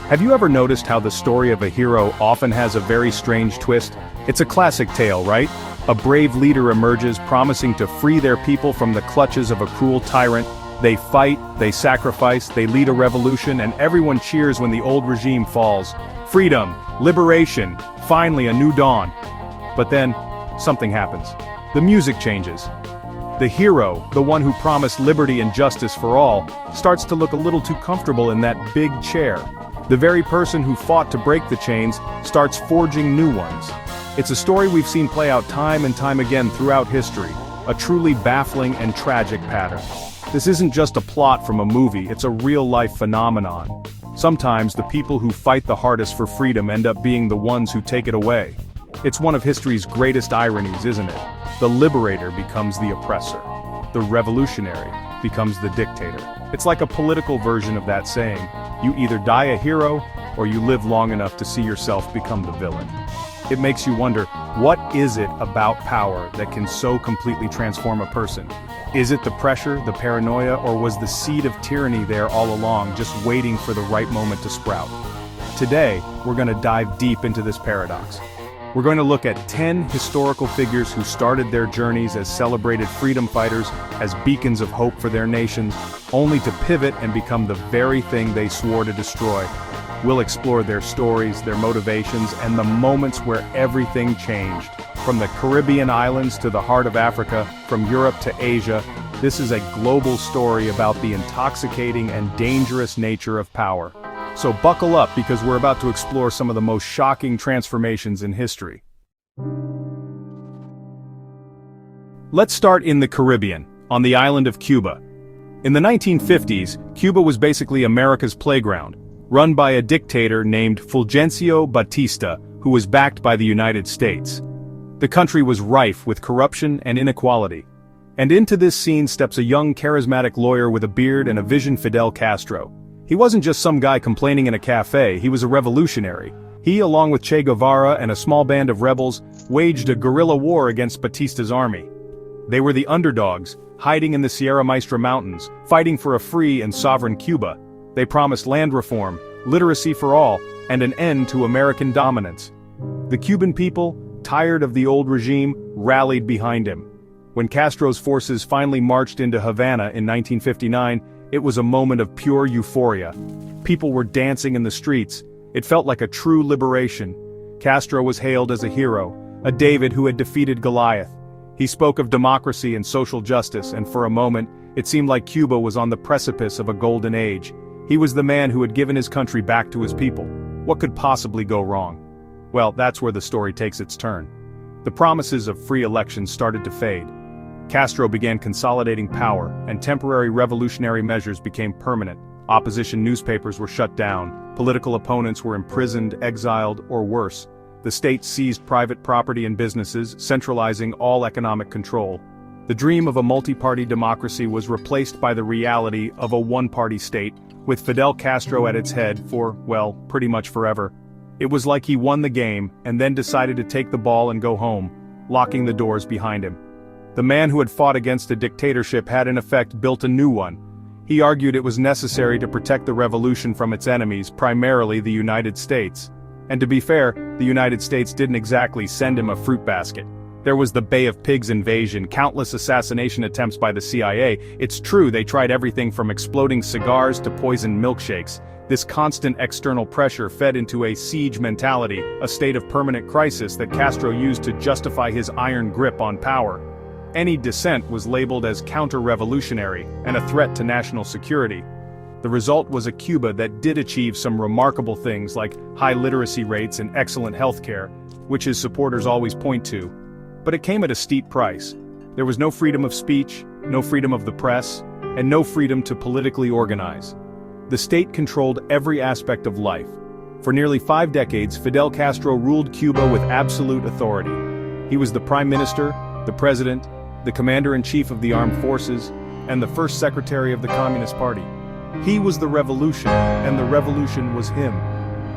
Have you ever noticed how the story of a hero often has a very strange twist? It's a classic tale, right? A brave leader emerges promising to free their people from the clutches of a cruel tyrant. They fight, they sacrifice, they lead a revolution, and everyone cheers when the old regime falls. Freedom, liberation, finally a new dawn. But then, something happens. The music changes. The hero, the one who promised liberty and justice for all, starts to look a little too comfortable in that big chair. The very person who fought to break the chains starts forging new ones. It's a story we've seen play out time and time again throughout history, a truly baffling and tragic pattern. This isn't just a plot from a movie, it's a real-life phenomenon. Sometimes the people who fight the hardest for freedom end up being the ones who take it away. It's one of history's greatest ironies, isn't it? The liberator becomes the oppressor. The revolutionary becomes the dictator. It's like a political version of that saying, you either die a hero, or you live long enough to see yourself become the villain. It makes you wonder, what is it about power that can so completely transform a person? Is it the pressure, the paranoia, or was the seed of tyranny there all along, just waiting for the right moment to sprout? Today, we're going to dive deep into this paradox. We're going to look at 10 historical figures who started their journeys as celebrated freedom fighters, as beacons of hope for their nations, only to pivot and become the very thing they swore to destroy. We'll explore their stories, their motivations, and the moments where everything changed. From the Caribbean islands to the heart of Africa, from Europe to Asia, this is a global story about the intoxicating and dangerous nature of power. So buckle up because we're about to explore some of the most shocking transformations in history. Let's start in the Caribbean, on the island of Cuba. In the 1950s, Cuba was basically America's playground, run by a dictator named Fulgencio Batista, who was backed by the United States. The country was rife with corruption and inequality. And into this scene steps a young charismatic lawyer with a beard and a vision, Fidel Castro. He wasn't just some guy complaining in a cafe, he was a revolutionary. He, along with Che Guevara and a small band of rebels, waged a guerrilla war against Batista's army. They were the underdogs, hiding in the Sierra Maestra Mountains, fighting for a free and sovereign Cuba. They promised land reform, literacy for all, and an end to American dominance. The Cuban people, tired of the old regime, rallied behind him. When Castro's forces finally marched into Havana in 1959, it was a moment of pure euphoria. People were dancing in the streets. It felt like a true liberation. Castro was hailed as a hero, a David who had defeated Goliath. He spoke of democracy and social justice, and for a moment, it seemed like Cuba was on the precipice of a golden age. He was the man who had given his country back to his people. What could possibly go wrong? Well, that's where the story takes its turn. The promises of free elections started to fade. Castro began consolidating power, and temporary revolutionary measures became permanent. Opposition newspapers were shut down, political opponents were imprisoned, exiled, or worse. The state seized private property and businesses, centralizing all economic control. The dream of a multi-party democracy was replaced by the reality of a one-party state, with Fidel Castro at its head for, well, pretty much forever. It was like he won the game, and then decided to take the ball and go home, locking the doors behind him. The man who had fought against a dictatorship had in effect built a new one. He argued it was necessary to protect the revolution from its enemies, primarily the United States. And to be fair, the United States didn't exactly send him a fruit basket. There was the Bay of Pigs invasion, countless assassination attempts by the CIA. It's true they tried everything from exploding cigars to poisoned milkshakes. This constant external pressure fed into a siege mentality, a state of permanent crisis that Castro used to justify his iron grip on power. Any dissent was labeled as counter-revolutionary and a threat to national security. The result was a Cuba that did achieve some remarkable things like high literacy rates and excellent healthcare, which his supporters always point to. But it came at a steep price. There was no freedom of speech, no freedom of the press, and no freedom to politically organize. The state controlled every aspect of life. For nearly 5 decades, Fidel Castro ruled Cuba with absolute authority. He was the prime minister, the president, the commander-in-chief of the armed forces, and the first secretary of the Communist Party. He was the revolution, and the revolution was him.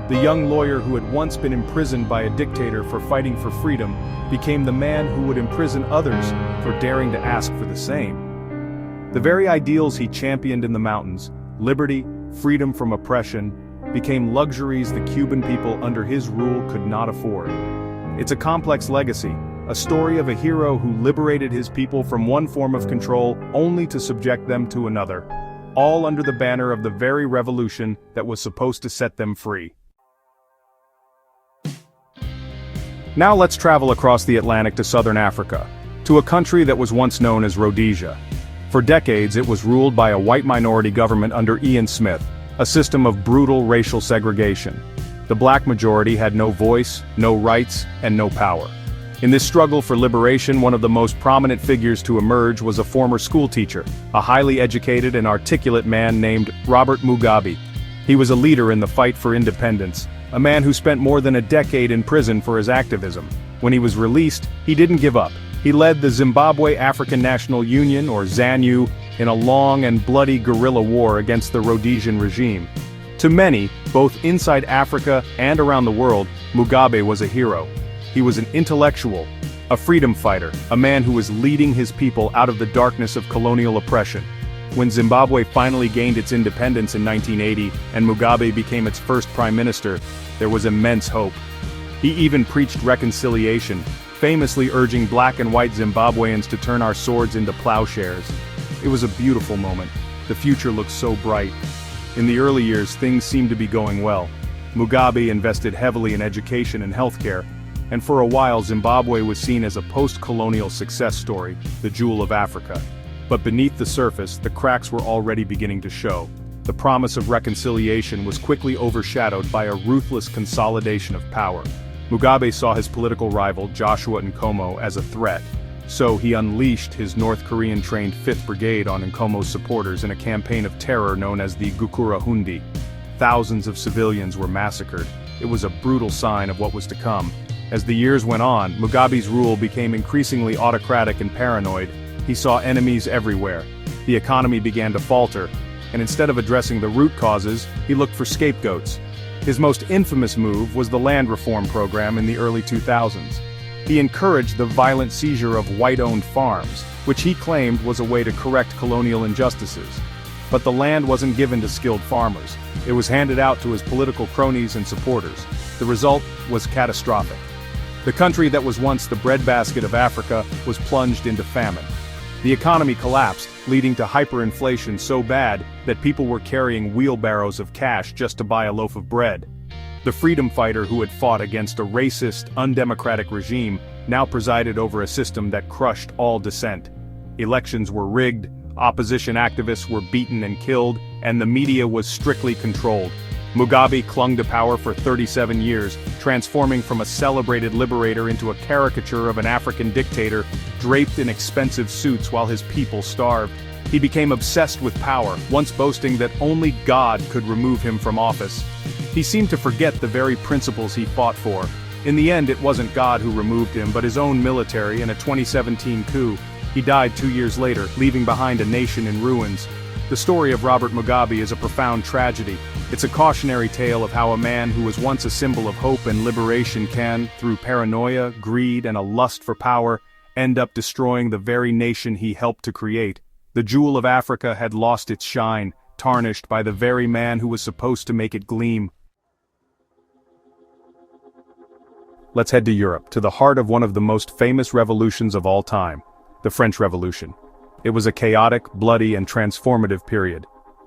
The young lawyer who had once been imprisoned by a dictator for fighting for freedom became the man who would imprison others for daring to ask for the same. The very ideals he championed in the mountains, liberty, freedom from oppression, became luxuries the Cuban people under his rule could not afford. It's a complex legacy, a story of a hero who liberated his people from one form of control only to subject them to another, all under the banner of the very revolution that was supposed to set them free. Now let's travel across the Atlantic to southern Africa, to a country that was once known as Rhodesia. For decades it was ruled by a white minority government under Ian Smith, a system of brutal racial segregation. The black majority had no voice, no rights, and no power. In this struggle for liberation, one of the most prominent figures to emerge was a former schoolteacher, a highly educated and articulate man named Robert Mugabe. He was a leader in the fight for independence, a man who spent more than a decade in prison for his activism. When he was released, he didn't give up. He led the Zimbabwe African National Union, or ZANU, in a long and bloody guerrilla war against the Rhodesian regime. To many, both inside Africa and around the world, Mugabe was a hero. He was an intellectual, a freedom fighter, a man who was leading his people out of the darkness of colonial oppression. When Zimbabwe finally gained its independence in 1980 and Mugabe became its first prime minister, there was immense hope. He even preached reconciliation, famously urging black and white Zimbabweans to turn our swords into plowshares. It was a beautiful moment. The future looked so bright. In the early years, things seemed to be going well. Mugabe invested heavily in education and healthcare, and for a while Zimbabwe was seen as a post-colonial success story, the jewel of Africa. But beneath the surface, the cracks were already beginning to show. The promise of reconciliation was quickly overshadowed by a ruthless consolidation of power. Mugabe saw his political rival, Joshua Nkomo, as a threat, so he unleashed his North Korean-trained 5th Brigade on Nkomo's supporters in a campaign of terror known as the Gukurahundi. Thousands of civilians were massacred. It was a brutal sign of what was to come. As the years went on, Mugabe's rule became increasingly autocratic and paranoid. He saw enemies everywhere. The economy began to falter, and instead of addressing the root causes, he looked for scapegoats. His most infamous move was the land reform program in the early 2000s. He encouraged the violent seizure of white-owned farms, which he claimed was a way to correct colonial injustices. But the land wasn't given to skilled farmers. It was handed out to his political cronies and supporters. The result was catastrophic. The country that was once the breadbasket of Africa was plunged into famine. The economy collapsed, leading to hyperinflation so bad that people were carrying wheelbarrows of cash just to buy a loaf of bread. The freedom fighter who had fought against a racist, undemocratic regime now presided over a system that crushed all dissent. Elections were rigged, opposition activists were beaten and killed, and the media was strictly controlled. Mugabe clung to power for 37 years, transforming from a celebrated liberator into a caricature of an African dictator, draped in expensive suits while his people starved. He became obsessed with power, once boasting that only God could remove him from office. He seemed to forget the very principles he fought for. In the end, it wasn't God who removed him, but his own military in a 2017 coup. He died 2 years later, leaving behind a nation in ruins. The story of Robert Mugabe is a profound tragedy. It's a cautionary tale of how a man who was once a symbol of hope and liberation can, through paranoia, greed, and a lust for power, end up destroying the very nation he helped to create. The jewel of Africa had lost its shine, tarnished by the very man who was supposed to make it gleam. Let's head to Europe, to the heart of one of the most famous revolutions of all time, the French Revolution. It was a chaotic, bloody, and transformative period.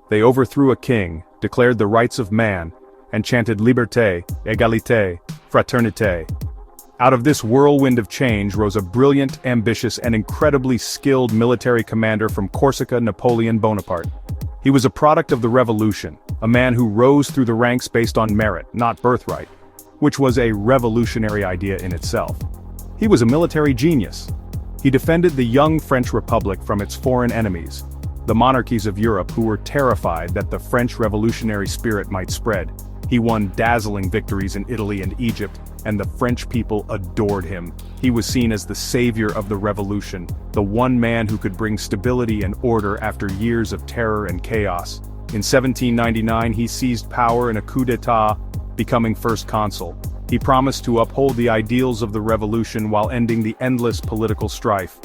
They overthrew a king, declared the rights of man, and chanted liberté, égalité, fraternité. Out of this whirlwind of change rose a brilliant, ambitious, and incredibly skilled military commander from Corsica, Napoleon Bonaparte. He was a product of the revolution, a man who rose through the ranks based on merit, not birthright, which was a revolutionary idea in itself. He was a military genius. He defended the young French Republic from its foreign enemies, the monarchies of Europe who were terrified that the French revolutionary spirit might spread. He won dazzling victories in Italy and Egypt, and the French people adored him. He was seen as the savior of the revolution, the one man who could bring stability and order after years of terror and chaos. In 1799 he seized power in a coup d'état, becoming first consul. He promised to uphold the ideals of the revolution while ending the endless political strife.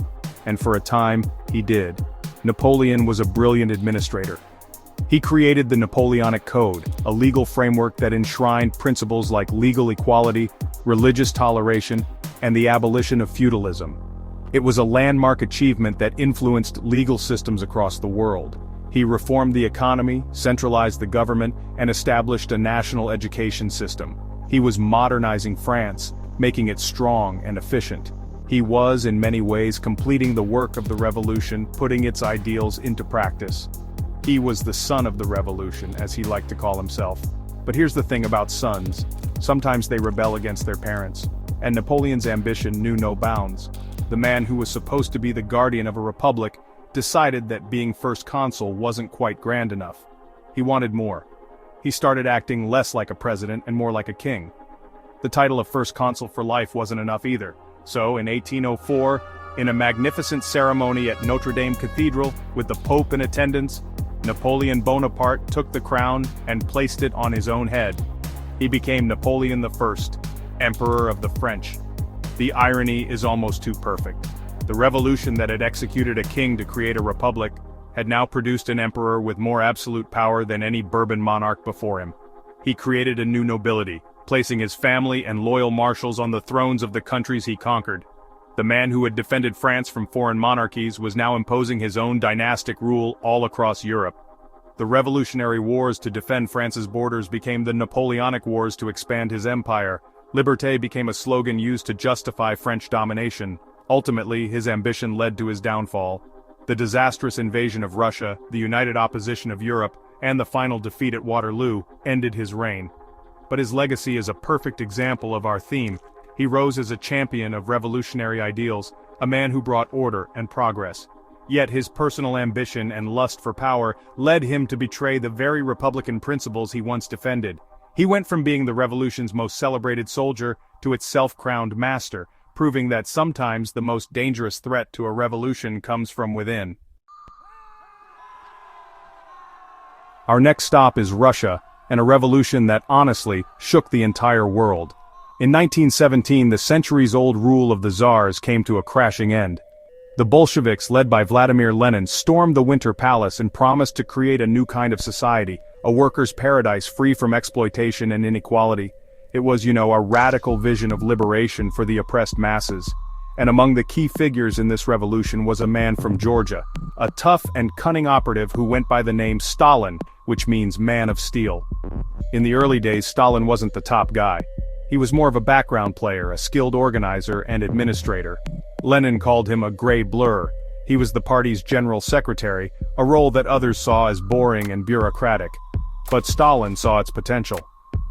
And for a time, he did. Napoleon was a brilliant administrator. He created the Napoleonic Code, a legal framework that enshrined principles like legal equality, religious toleration, and the abolition of feudalism. It was a landmark achievement that influenced legal systems across the world. He reformed the economy, centralized the government, and established a national education system. He was modernizing France, making it strong and efficient. He was, in many ways, completing the work of the revolution, putting its ideals into practice. He was the son of the revolution, as he liked to call himself. But here's the thing about sons. Sometimes they rebel against their parents. And Napoleon's ambition knew no bounds. The man who was supposed to be the guardian of a republic decided that being first consul wasn't quite grand enough. He wanted more. He started acting less like a president and more like a king. The title of first consul for life wasn't enough either. So, in 1804, in a magnificent ceremony at Notre Dame Cathedral, with the Pope in attendance, Napoleon Bonaparte took the crown and placed it on his own head. He became Napoleon I, Emperor of the French. The irony is almost too perfect. The revolution that had executed a king to create a republic had now produced an emperor with more absolute power than any Bourbon monarch before him. He created a new nobility, placing his family and loyal marshals on the thrones of the countries he conquered. The man who had defended France from foreign monarchies was now imposing his own dynastic rule all across Europe. The revolutionary wars to defend France's borders became the Napoleonic Wars to expand his empire. Liberté became a slogan used to justify French domination. Ultimately, his ambition led to his downfall. The disastrous invasion of Russia, the united opposition of Europe, and the final defeat at Waterloo ended his reign. But his legacy is a perfect example of our theme. He rose as a champion of revolutionary ideals, a man who brought order and progress. Yet his personal ambition and lust for power led him to betray the very republican principles he once defended. He went from being the revolution's most celebrated soldier to its self-crowned master, proving that sometimes the most dangerous threat to a revolution comes from within. Our next stop is Russia, and a revolution that honestly shook the entire world. In 1917, the centuries-old rule of the Tsars came to a crashing end. The Bolsheviks, led by Vladimir Lenin, stormed the Winter Palace and promised to create a new kind of society, a workers' paradise free from exploitation and inequality. It was, a radical vision of liberation for the oppressed masses. And among the key figures in this revolution was a man from Georgia, a tough and cunning operative who went by the name Stalin, which means man of steel. In the early days, Stalin wasn't the top guy. He was more of a background player, a skilled organizer and administrator. Lenin called him a gray blur. He was the party's general secretary, a role that others saw as boring and bureaucratic. But Stalin saw its potential.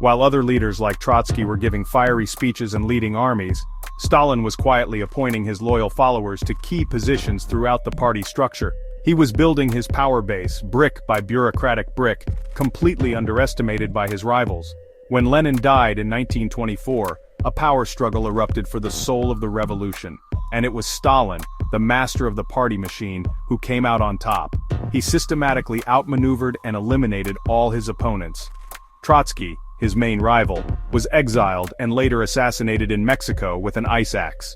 While other leaders like Trotsky were giving fiery speeches and leading armies, Stalin was quietly appointing his loyal followers to key positions throughout the party structure. He was building his power base, brick by bureaucratic brick, completely underestimated by his rivals. When Lenin died in 1924, a power struggle erupted for the soul of the revolution. And it was Stalin, the master of the party machine, who came out on top. He systematically outmaneuvered and eliminated all his opponents. Trotsky, his main rival, was exiled and later assassinated in Mexico with an ice axe.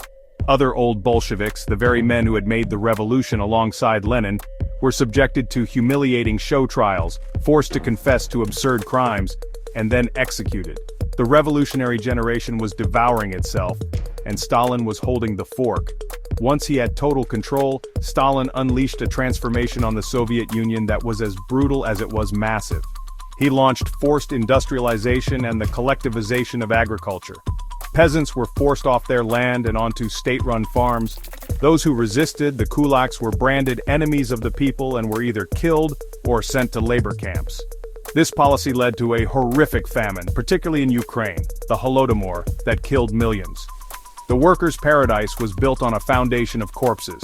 Other old Bolsheviks, the very men who had made the revolution alongside Lenin, were subjected to humiliating show trials, forced to confess to absurd crimes, and then executed. The revolutionary generation was devouring itself, and Stalin was holding the fork. Once he had total control, Stalin unleashed a transformation on the Soviet Union that was as brutal as it was massive. He launched forced industrialization and the collectivization of agriculture. Peasants were forced off their land and onto state-run farms. Those who resisted, the kulaks, were branded enemies of the people and were either killed or sent to labor camps. This policy led to a horrific famine, particularly in Ukraine, the Holodomor, that killed millions. The workers' paradise was built on a foundation of corpses.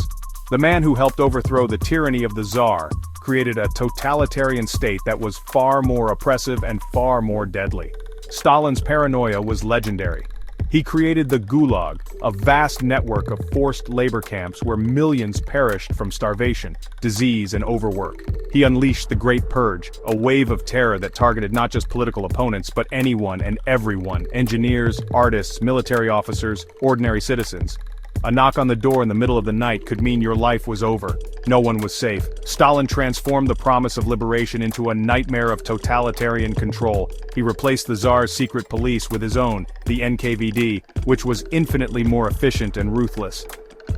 The man who helped overthrow the tyranny of the Tsar created a totalitarian state that was far more oppressive and far more deadly. Stalin's paranoia was legendary. He created the Gulag, a vast network of forced labor camps where millions perished from starvation, disease, and overwork. He unleashed the Great Purge, a wave of terror that targeted not just political opponents but anyone and everyone, engineers, artists, military officers, ordinary citizens. A knock on the door in the middle of the night could mean your life was over. No one was safe. Stalin transformed the promise of liberation into a nightmare of totalitarian control. He replaced the Tsar's secret police with his own, the NKVD, which was infinitely more efficient and ruthless.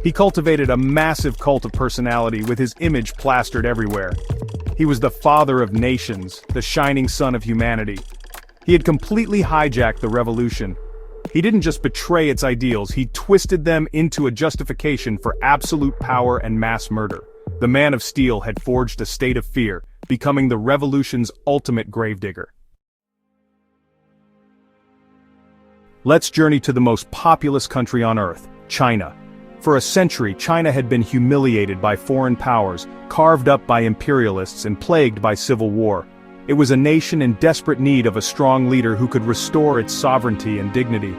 He cultivated a massive cult of personality with his image plastered everywhere. He was the father of nations, the shining sun of humanity. He had completely hijacked the revolution. He didn't just betray its ideals, he twisted them into a justification for absolute power and mass murder. The Man of Steel had forged a state of fear, becoming the revolution's ultimate gravedigger. Let's journey to the most populous country on Earth, China. For a century, China had been humiliated by foreign powers, carved up by imperialists and plagued by civil war. It was a nation in desperate need of a strong leader who could restore its sovereignty and dignity.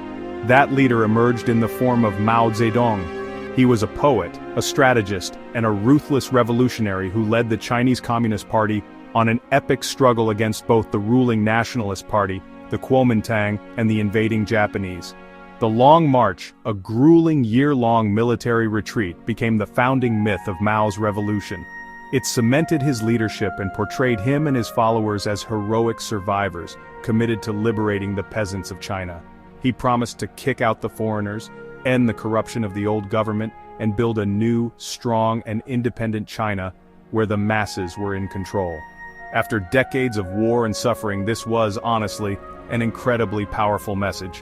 That leader emerged in the form of Mao Zedong. He was a poet, a strategist, and a ruthless revolutionary who led the Chinese Communist Party on an epic struggle against both the ruling Nationalist Party, the Kuomintang, and the invading Japanese. The Long March, a grueling year-long military retreat, became the founding myth of Mao's revolution. It cemented his leadership and portrayed him and his followers as heroic survivors, committed to liberating the peasants of China. He promised to kick out the foreigners, end the corruption of the old government, and build a new, strong, and independent China where the masses were in control. After decades of war and suffering, this was, honestly, an incredibly powerful message.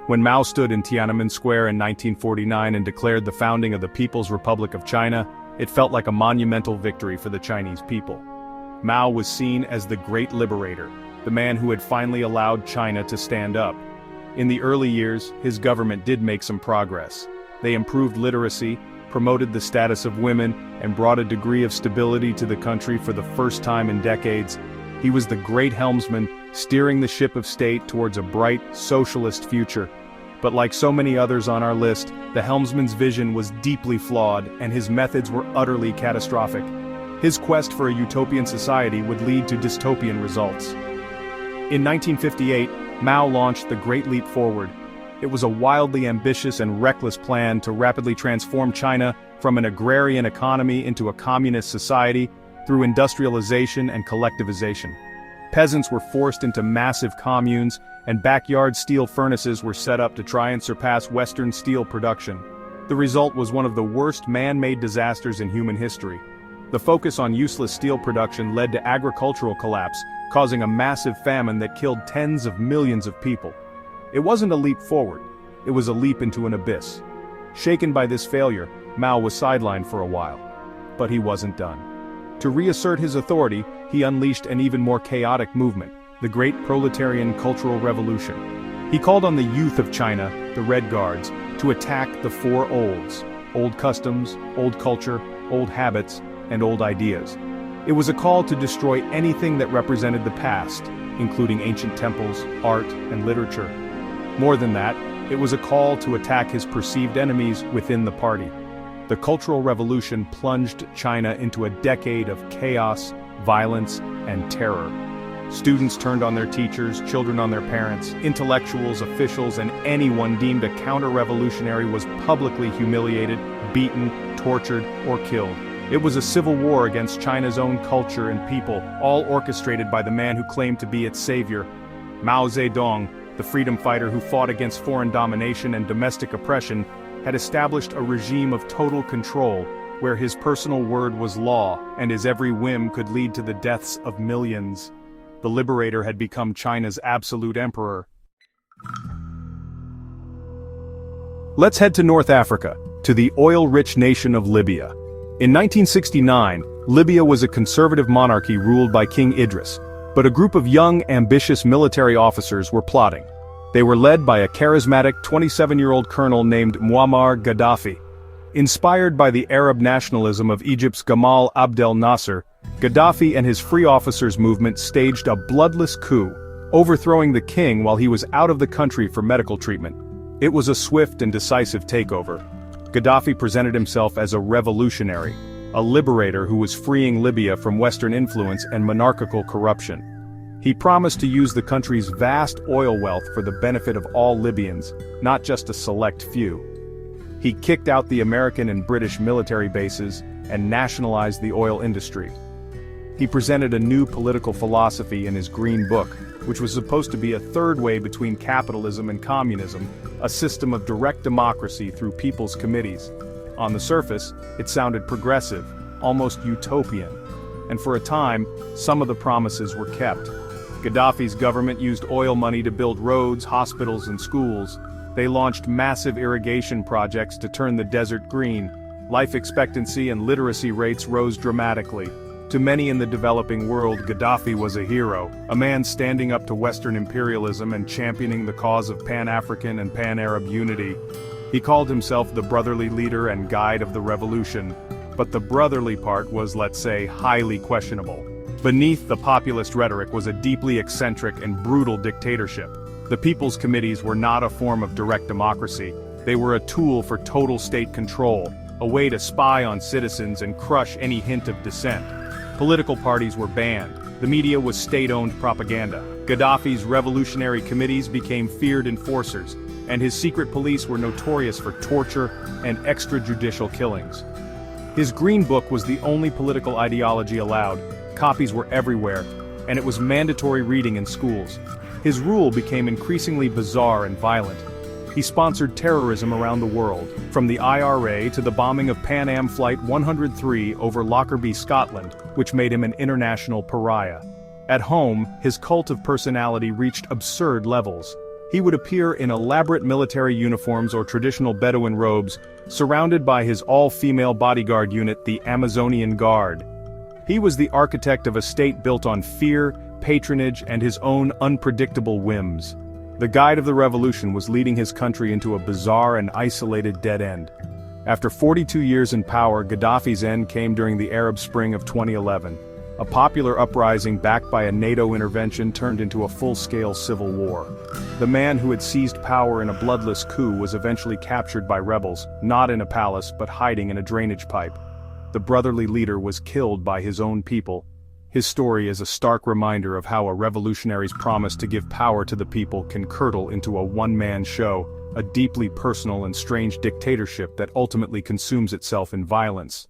When Mao stood in Tiananmen Square in 1949 and declared the founding of the People's Republic of China, it felt like a monumental victory for the Chinese people. Mao was seen as the great liberator, the man who had finally allowed China to stand up. In the early years, his government did make some progress. They improved literacy, promoted the status of women, and brought a degree of stability to the country for the first time in decades. He was the great helmsman, steering the ship of state towards a bright, socialist future. But like so many others on our list, the helmsman's vision was deeply flawed, and his methods were utterly catastrophic. His quest for a utopian society would lead to dystopian results. In 1958, Mao launched the Great Leap Forward. It was a wildly ambitious and reckless plan to rapidly transform China from an agrarian economy into a communist society through industrialization and collectivization. Peasants were forced into massive communes, and backyard steel furnaces were set up to try and surpass Western steel production. The result was one of the worst man-made disasters in human history. The focus on useless steel production led to agricultural collapse, causing a massive famine that killed tens of millions of people. It wasn't a leap forward, it was a leap into an abyss. Shaken by this failure, Mao was sidelined for a while. But he wasn't done. To reassert his authority, he unleashed an even more chaotic movement, the Great Proletarian Cultural Revolution. He called on the youth of China, the Red Guards, to attack the four olds: old customs, old culture, old habits, and old ideas. It was a call to destroy anything that represented the past, including ancient temples, art, and literature. More than that, it was a call to attack his perceived enemies within the party. The Cultural Revolution plunged China into a decade of chaos, violence, and terror. Students turned on their teachers, children on their parents, intellectuals, officials, and anyone deemed a counter-revolutionary was publicly humiliated, beaten, tortured, or killed. It was a civil war against China's own culture and people, all orchestrated by the man who claimed to be its savior, Mao Zedong, the freedom fighter who fought against foreign domination and domestic oppression, had established a regime of total control, where his personal word was law and his every whim could lead to the deaths of millions. The liberator had become China's absolute emperor. Let's head to North Africa, to the oil-rich nation of Libya. In 1969, Libya was a conservative monarchy ruled by King Idris, but a group of young, ambitious military officers were plotting. They were led by a charismatic 27-year-old colonel named Muammar Gaddafi. Inspired by the Arab nationalism of Egypt's Gamal Abdel Nasser, Gaddafi and his Free Officers movement staged a bloodless coup, overthrowing the king while he was out of the country for medical treatment. It was a swift and decisive takeover. Gaddafi presented himself as a revolutionary, a liberator who was freeing Libya from Western influence and monarchical corruption. He promised to use the country's vast oil wealth for the benefit of all Libyans, not just a select few. He kicked out the American and British military bases and nationalized the oil industry. He presented a new political philosophy in his Green Book, which was supposed to be a third way between capitalism and communism, a system of direct democracy through people's committees. On the surface, it sounded progressive, almost utopian. And for a time, some of the promises were kept. Gaddafi's government used oil money to build roads, hospitals, and schools. They launched massive irrigation projects to turn the desert green. Life expectancy and literacy rates rose dramatically. To many in the developing world, Gaddafi was a hero, a man standing up to Western imperialism and championing the cause of Pan-African and Pan-Arab unity. He called himself the brotherly leader and guide of the revolution. But the brotherly part was, let's say, highly questionable. Beneath the populist rhetoric was a deeply eccentric and brutal dictatorship. The People's Committees were not a form of direct democracy. They were a tool for total state control, a way to spy on citizens and crush any hint of dissent. Political parties were banned. The media was state-owned propaganda. Gaddafi's revolutionary committees became feared enforcers, and his secret police were notorious for torture and extrajudicial killings. His Green Book was the only political ideology allowed. Copies were everywhere, and it was mandatory reading in schools. His rule became increasingly bizarre and violent. He sponsored terrorism around the world, from the IRA to the bombing of Pan Am Flight 103 over Lockerbie, Scotland, which made him an international pariah. At home, his cult of personality reached absurd levels. He would appear in elaborate military uniforms or traditional Bedouin robes, surrounded by his all-female bodyguard unit, the Amazonian Guard. He was the architect of a state built on fear, patronage, and his own unpredictable whims. The guide of the revolution was leading his country into a bizarre and isolated dead end. After 42 years in power, Gaddafi's end came during the Arab Spring of 2011. A popular uprising backed by a NATO intervention turned into a full-scale civil war. The man who had seized power in a bloodless coup was eventually captured by rebels, not in a palace but hiding in a drainage pipe. The brotherly leader was killed by his own people. His story is a stark reminder of how a revolutionary's promise to give power to the people can curdle into a one-man show, a deeply personal and strange dictatorship that ultimately consumes itself in violence.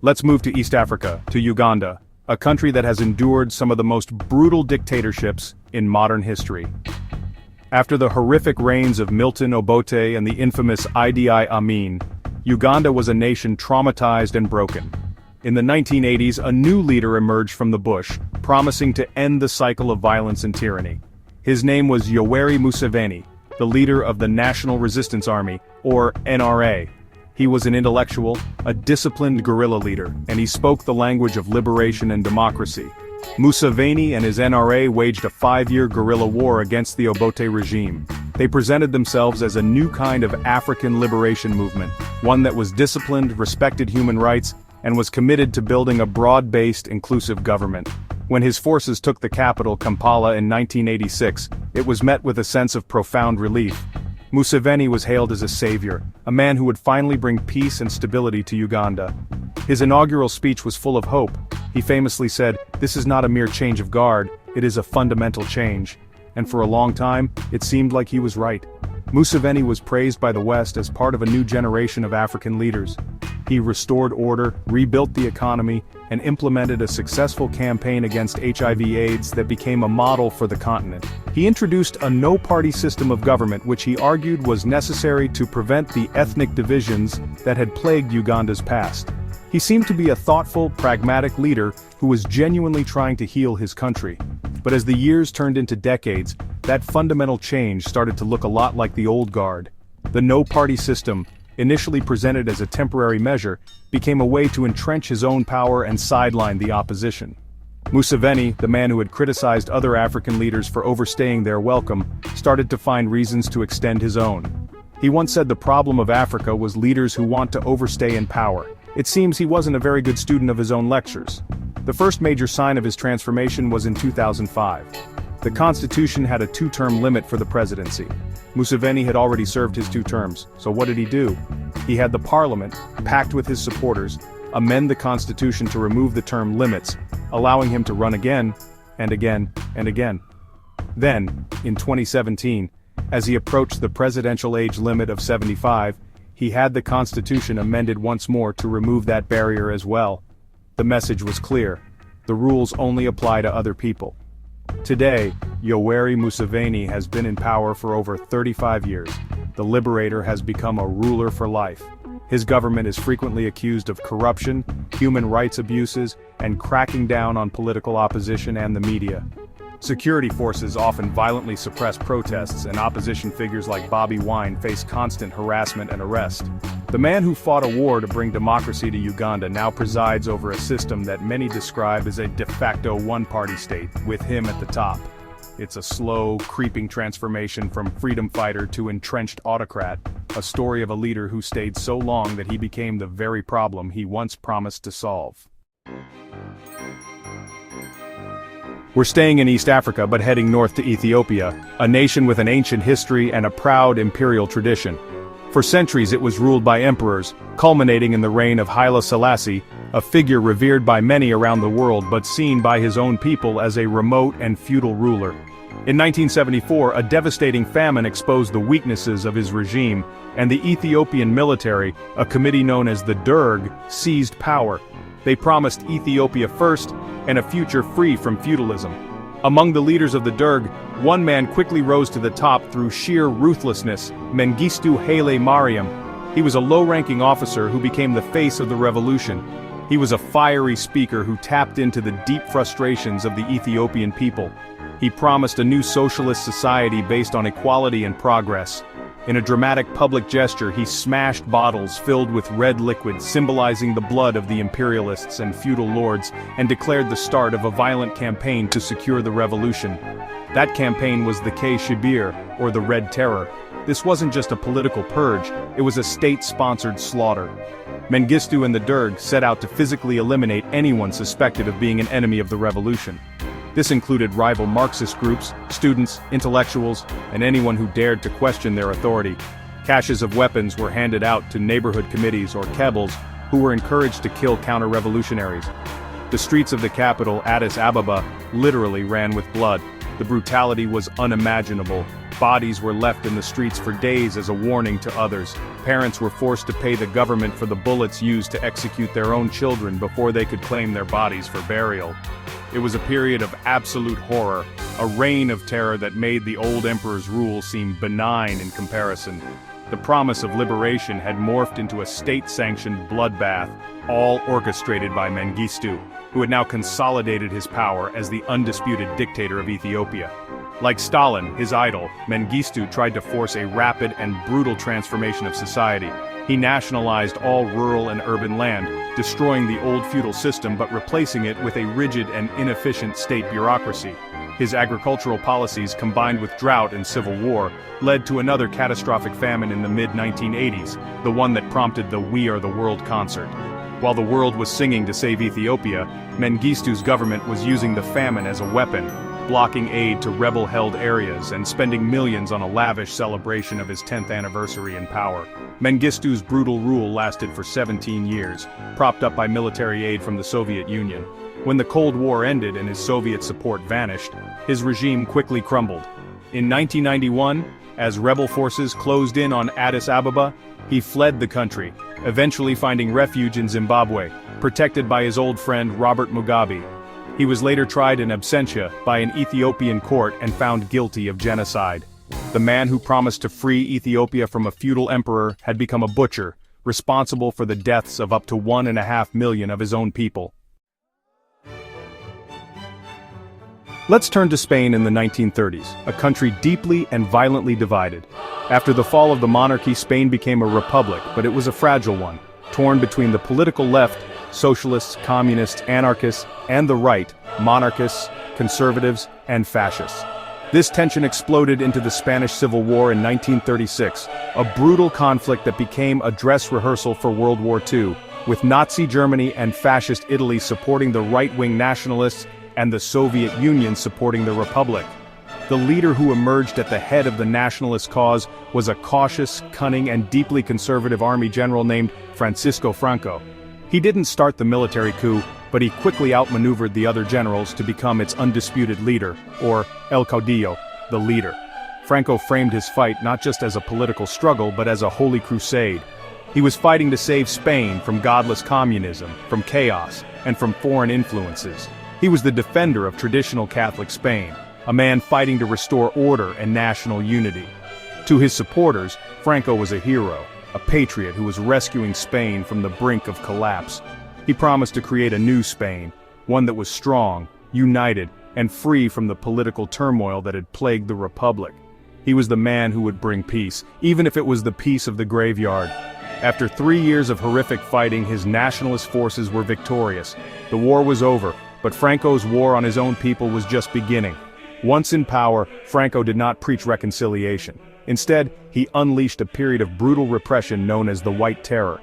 Let's move to East Africa, to Uganda, a country that has endured some of the most brutal dictatorships in modern history. After the horrific reigns of Milton Obote and the infamous Idi Amin, Uganda was a nation traumatized and broken. In the 1980s, a new leader emerged from the bush, promising to end the cycle of violence and tyranny. His name was Yoweri Museveni, the leader of the National Resistance Army, or NRA. He was an intellectual, a disciplined guerrilla leader, and he spoke the language of liberation and democracy. Museveni and his NRA waged a 5-year guerrilla war against the Obote regime. They presented themselves as a new kind of African liberation movement, one that was disciplined, respected human rights, and was committed to building a broad-based, inclusive government. When his forces took the capital, Kampala, in 1986, it was met with a sense of profound relief. Museveni was hailed as a savior, a man who would finally bring peace and stability to Uganda. His inaugural speech was full of hope. He famously said, "This is not a mere change of guard, it is a fundamental change." And for a long time, it seemed like he was right. Museveni was praised by the West as part of a new generation of African leaders. He restored order, rebuilt the economy, and implemented a successful campaign against HIV/AIDS that became a model for the continent. He introduced a no-party system of government which he argued was necessary to prevent the ethnic divisions that had plagued Uganda's past. He seemed to be a thoughtful, pragmatic leader who was genuinely trying to heal his country. But as the years turned into decades, that fundamental change started to look a lot like the old guard. The no-party system, initially presented as a temporary measure, became a way to entrench his own power and sideline the opposition. Museveni, the man who had criticized other African leaders for overstaying their welcome, started to find reasons to extend his own. He once said the problem of Africa was leaders who want to overstay in power. It seems he wasn't a very good student of his own lectures. The first major sign of his transformation was in 2005. The constitution had a 2-term limit for the presidency. Museveni had already served his 2 terms, so what did he do? He had the parliament, packed with his supporters, amend the constitution to remove the term limits, allowing him to run again, and again, and again. Then, in 2017, As he approached the presidential age limit of 75, he had the Constitution amended once more to remove that barrier as well. The message was clear: the rules only apply to other people. Today, Yoweri Museveni has been in power for over 35 years. The liberator has become a ruler for life. His government is frequently accused of corruption, human rights abuses, and cracking down on political opposition and the media. Security forces often violently suppress protests, and opposition figures like Bobi Wine face constant harassment and arrest. The man who fought a war to bring democracy to Uganda now presides over a system that many describe as a de facto one-party state, with him at the top. It's a slow, creeping transformation from freedom fighter to entrenched autocrat, a story of a leader who stayed so long that he became the very problem he once promised to solve. We're staying in East Africa but heading north to Ethiopia, a nation with an ancient history and a proud imperial tradition. For centuries it was ruled by emperors, culminating in the reign of Haile Selassie, a figure revered by many around the world but seen by his own people as a remote and feudal ruler. In 1974, a devastating famine exposed the weaknesses of his regime, and the Ethiopian military, a committee known as the Derg, seized power. They promised Ethiopia first, and a future free from feudalism. Among the leaders of the Derg, one man quickly rose to the top through sheer ruthlessness: Mengistu Haile Mariam. He was a low-ranking officer who became the face of the revolution. He was a fiery speaker who tapped into the deep frustrations of the Ethiopian people. He promised a new socialist society based on equality and progress. In a dramatic public gesture, he smashed bottles filled with red liquid symbolizing the blood of the imperialists and feudal lords, and declared the start of a violent campaign to secure the revolution. That campaign was the K Shibir, or the Red Terror. This wasn't just a political purge, it was a state-sponsored slaughter. Mengistu and the Derg set out to physically eliminate anyone suspected of being an enemy of the revolution. This included rival Marxist groups, students, intellectuals, and anyone who dared to question their authority. Caches of weapons were handed out to neighborhood committees or kebels, who were encouraged to kill counter-revolutionaries. The streets of the capital, Addis Ababa, literally ran with blood. The brutality was unimaginable. Bodies were left in the streets for days as a warning to others. Parents were forced to pay the government for the bullets used to execute their own children before they could claim their bodies for burial. It was a period of absolute horror, a reign of terror that made the old emperor's rule seem benign in comparison. The promise of liberation had morphed into a state-sanctioned bloodbath, all orchestrated by Mengistu, who had now consolidated his power as the undisputed dictator of Ethiopia. Like Stalin, his idol, Mengistu tried to force a rapid and brutal transformation of society. He nationalized all rural and urban land, destroying the old feudal system but replacing it with a rigid and inefficient state bureaucracy. His agricultural policies, combined with drought and civil war, led to another catastrophic famine in the mid-1980s, the one that prompted the We Are the World concert. While the world was singing to save Ethiopia, Mengistu's government was using the famine as a weapon, blocking aid to rebel-held areas and spending millions on a lavish celebration of his 10th anniversary in power. Mengistu's brutal rule lasted for 17 years, propped up by military aid from the Soviet Union. When the Cold War ended and his Soviet support vanished, his regime quickly crumbled. In 1991, as rebel forces closed in on Addis Ababa, he fled the country, eventually finding refuge in Zimbabwe, protected by his old friend Robert Mugabe. He was later tried in absentia by an Ethiopian court and found guilty of genocide. The man who promised to free Ethiopia from a feudal emperor had become a butcher, responsible for the deaths of up to 1.5 million of his own people. Let's turn to Spain in the 1930s, a country deeply and violently divided. After the fall of the monarchy, Spain became a republic, but it was a fragile one, torn between the political left, socialists, communists, anarchists, and the right, monarchists, conservatives, and fascists. This tension exploded into the Spanish Civil War in 1936, a brutal conflict that became a dress rehearsal for World War II, with Nazi Germany and fascist Italy supporting the right-wing nationalists and the Soviet Union supporting the Republic. The leader who emerged at the head of the nationalist cause was a cautious, cunning, and deeply conservative army general named Francisco Franco. He didn't start the military coup, but he quickly outmaneuvered the other generals to become its undisputed leader, or El Caudillo, the leader. Franco framed his fight not just as a political struggle but as a holy crusade. He was fighting to save Spain from godless communism, from chaos, and from foreign influences. He was the defender of traditional Catholic Spain, a man fighting to restore order and national unity. To his supporters, Franco was a hero, a patriot who was rescuing Spain from the brink of collapse. He promised to create a new Spain, one that was strong, united, and free from the political turmoil that had plagued the Republic. He was the man who would bring peace, even if it was the peace of the graveyard. After 3 years of horrific fighting, his nationalist forces were victorious. The war was over, but Franco's war on his own people was just beginning. Once in power, Franco did not preach reconciliation. Instead, he unleashed a period of brutal repression known as the White Terror.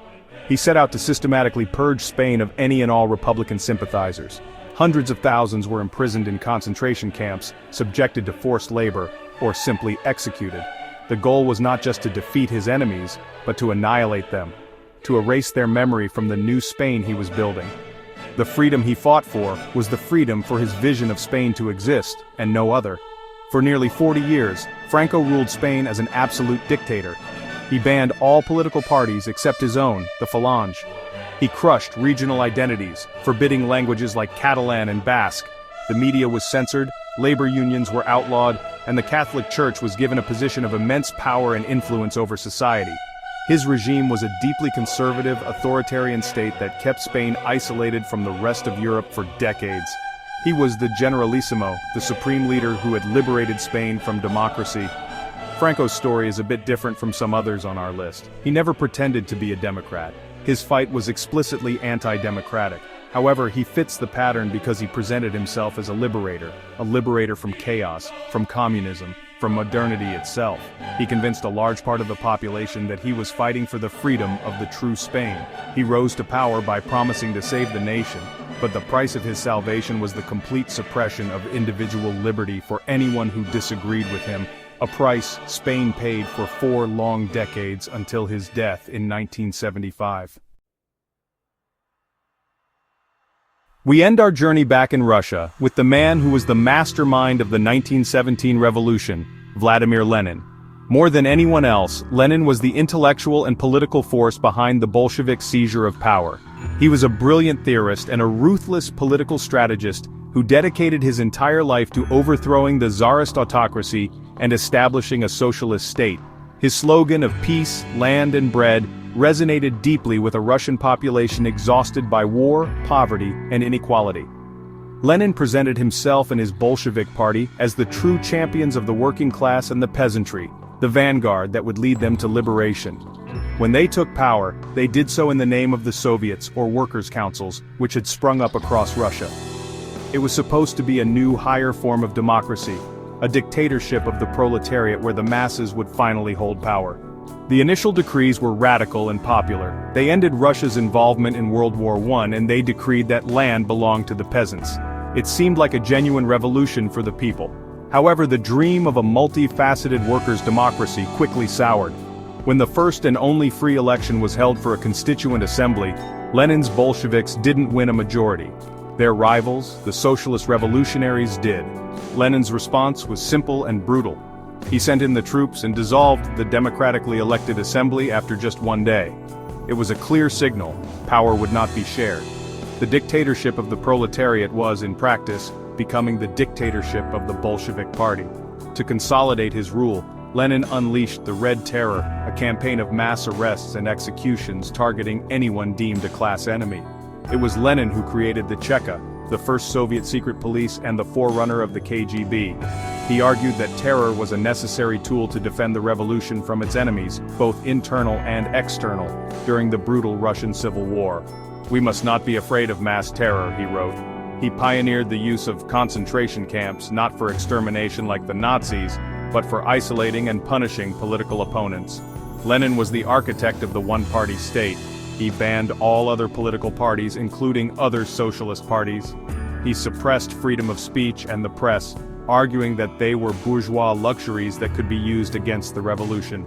He set out to systematically purge Spain of any and all Republican sympathizers. Hundreds of thousands were imprisoned in concentration camps, subjected to forced labor, or simply executed. The goal was not just to defeat his enemies, but to annihilate them, to erase their memory from the new Spain he was building. The freedom he fought for was the freedom for his vision of Spain to exist, and no other. For nearly 40 years, Franco ruled Spain as an absolute dictator. He banned all political parties except his own, the Falange. He crushed regional identities, forbidding languages like Catalan and Basque. The media was censored, labor unions were outlawed, and the Catholic Church was given a position of immense power and influence over society. His regime was a deeply conservative, authoritarian state that kept Spain isolated from the rest of Europe for decades. He was the Generalissimo, the supreme leader who had liberated Spain from democracy. Franco's story is a bit different from some others on our list. He never pretended to be a Democrat. His fight was explicitly anti-democratic. However, he fits the pattern because he presented himself as a liberator from chaos, from communism, from modernity itself. He convinced a large part of the population that he was fighting for the freedom of the true Spain. He rose to power by promising to save the nation, but the price of his salvation was the complete suppression of individual liberty for anyone who disagreed with him, a price Spain paid for 4 long decades until his death in 1975. We end our journey back in Russia with the man who was the mastermind of the 1917 revolution, Vladimir Lenin. More than anyone else, Lenin was the intellectual and political force behind the Bolshevik seizure of power. He was a brilliant theorist and a ruthless political strategist who dedicated his entire life to overthrowing the Tsarist autocracy and establishing a socialist state. His slogan of peace, land and bread resonated deeply with a Russian population exhausted by war, poverty, and inequality. Lenin presented himself and his Bolshevik party as the true champions of the working class and the peasantry, the vanguard that would lead them to liberation. When they took power, they did so in the name of the Soviets, or workers' councils, which had sprung up across Russia. It was supposed to be a new, higher form of democracy, a dictatorship of the proletariat where the masses would finally hold power. The initial decrees were radical and popular. They ended Russia's involvement in World War I, and they decreed that land belonged to the peasants. It seemed like a genuine revolution for the people. However, the dream of a multifaceted workers' democracy quickly soured. When the first and only free election was held for a constituent assembly, Lenin's Bolsheviks didn't win a majority. Their rivals, the socialist revolutionaries, did. Lenin's response was simple and brutal. He sent in the troops and dissolved the democratically elected assembly after just 1 day. It was a clear signal: power would not be shared. The dictatorship of the proletariat was, in practice, becoming the dictatorship of the Bolshevik Party. To consolidate his rule, Lenin unleashed the Red Terror, a campaign of mass arrests and executions targeting anyone deemed a class enemy. It was Lenin who created the Cheka, the first Soviet secret police and the forerunner of the KGB. He argued that terror was a necessary tool to defend the revolution from its enemies, both internal and external, during the brutal Russian Civil War. "We must not be afraid of mass terror," he wrote. He pioneered the use of concentration camps, not for extermination like the Nazis, but for isolating and punishing political opponents. Lenin was the architect of the one-party state. He banned all other political parties, including other socialist parties. He suppressed freedom of speech and the press, arguing that they were bourgeois luxuries that could be used against the revolution.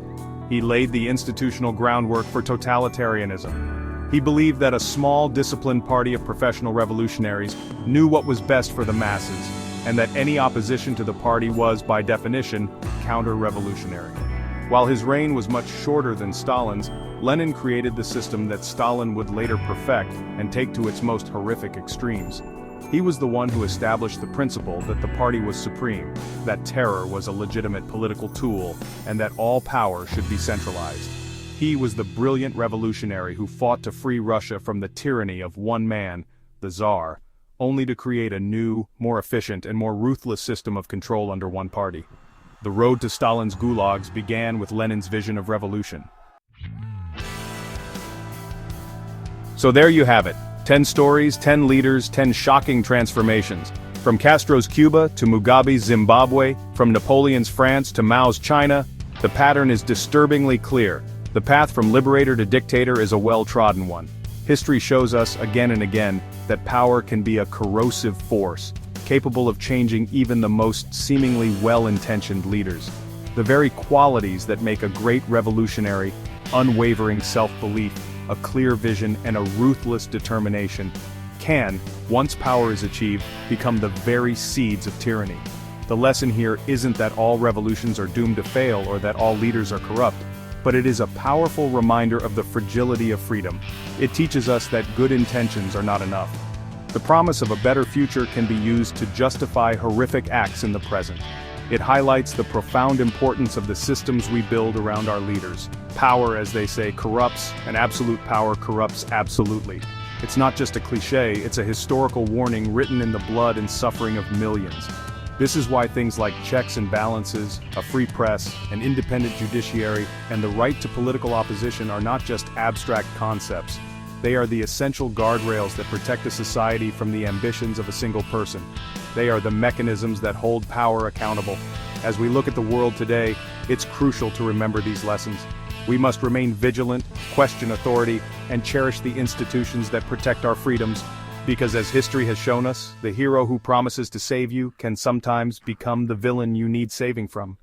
He laid the institutional groundwork for totalitarianism. He believed that a small, disciplined party of professional revolutionaries knew what was best for the masses, and that any opposition to the party was, by definition, counter-revolutionary. While his reign was much shorter than Stalin's, Lenin created the system that Stalin would later perfect and take to its most horrific extremes. He was the one who established the principle that the party was supreme, that terror was a legitimate political tool, and that all power should be centralized. He was the brilliant revolutionary who fought to free Russia from the tyranny of one man, the Tsar, only to create a new, more efficient and more ruthless system of control under one party. The road to Stalin's gulags began with Lenin's vision of revolution. So there you have it. 10 stories, 10 leaders, 10 shocking transformations. From Castro's Cuba to Mugabe's Zimbabwe, from Napoleon's France to Mao's China, the pattern is disturbingly clear. The path from liberator to dictator is a well-trodden one. History shows us again and again that power can be a corrosive force, capable of changing even the most seemingly well-intentioned leaders. The very qualities that make a great revolutionary: unwavering self-belief, a clear vision, and a ruthless determination, can, once power is achieved, become the very seeds of tyranny. The lesson here isn't that all revolutions are doomed to fail or that all leaders are corrupt, but it is a powerful reminder of the fragility of freedom. It teaches us that good intentions are not enough. The promise of a better future can be used to justify horrific acts in the present. It highlights the profound importance of the systems we build around our leaders. Power, as they say, corrupts, and absolute power corrupts absolutely. It's not just a cliché, it's a historical warning written in the blood and suffering of millions. This is why things like checks and balances, a free press, an independent judiciary, and the right to political opposition are not just abstract concepts. They are the essential guardrails that protect a society from the ambitions of a single person. They are the mechanisms that hold power accountable. As we look at the world today, it's crucial to remember these lessons. We must remain vigilant, question authority, and cherish the institutions that protect our freedoms, because as history has shown us, the hero who promises to save you can sometimes become the villain you need saving from.